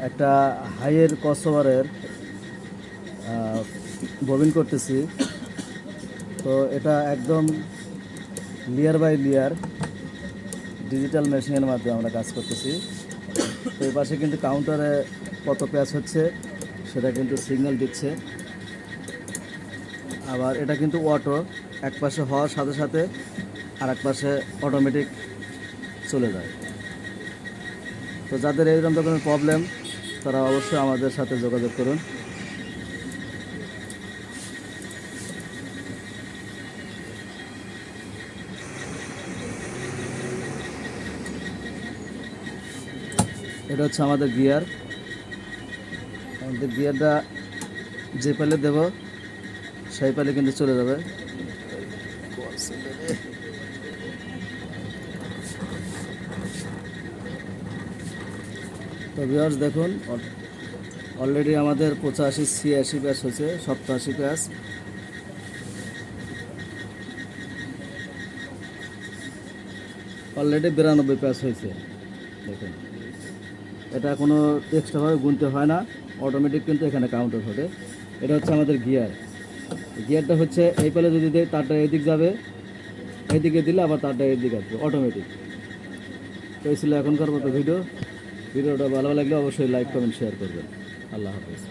একটা হাইয়ের ক্রসওভারের ববিন করতেছি। তো এটা একদম লেয়ার বাই লেয়ার ডিজিটাল মেশিনের মাধ্যমে আমরা কাজ করতেছি। তো এই পাশে কিন্তু কাউন্টারে কত প্যাচ হচ্ছে সেটা কিন্তু সিগন্যাল দিচ্ছে। আবার এটা কিন্তু অটো, এক পাশে হওয়ার সাথে সাথে আর এক পাশে অটোমেটিক চলে যায়। তো যাদের এইরকম ধরনের প্রবলেম তারা অবশ্যই আমাদের সাথে যোগাযোগ করুন। এটা হচ্ছে আমাদের গিয়ার। আমাদের গিয়ারটা যে পালে দেব সেই পালে কিন্তু চলে যাবে। তো ভিউয়ার্স দেখুন, অলরেডি আমাদের 85-86 প্যাচ হচ্ছে, 87 প্যাচ। অলরেডি 92 প্যাচ হয়েছে। দেখুন, এটা কোনো এক্সট্রাভাবে গুনতে হয় না, অটোমেটিক কিন্তু এখানে কাউন্টার হবে। এটা হচ্ছে আমাদের গিয়ার। গিয়ারটা হচ্ছে এই পালে যদি দেয় তারটা এদিক যাবে, এইদিকে দিলে আবার তারটা এদিকে আসবে অটোমেটিক। তো এই ছিল এখনকার মতো ভিডিওটা ভালো লাগলে অবশ্যই লাইক কমেন্ট শেয়ার করবেন। আল্লাহ হাফেজ।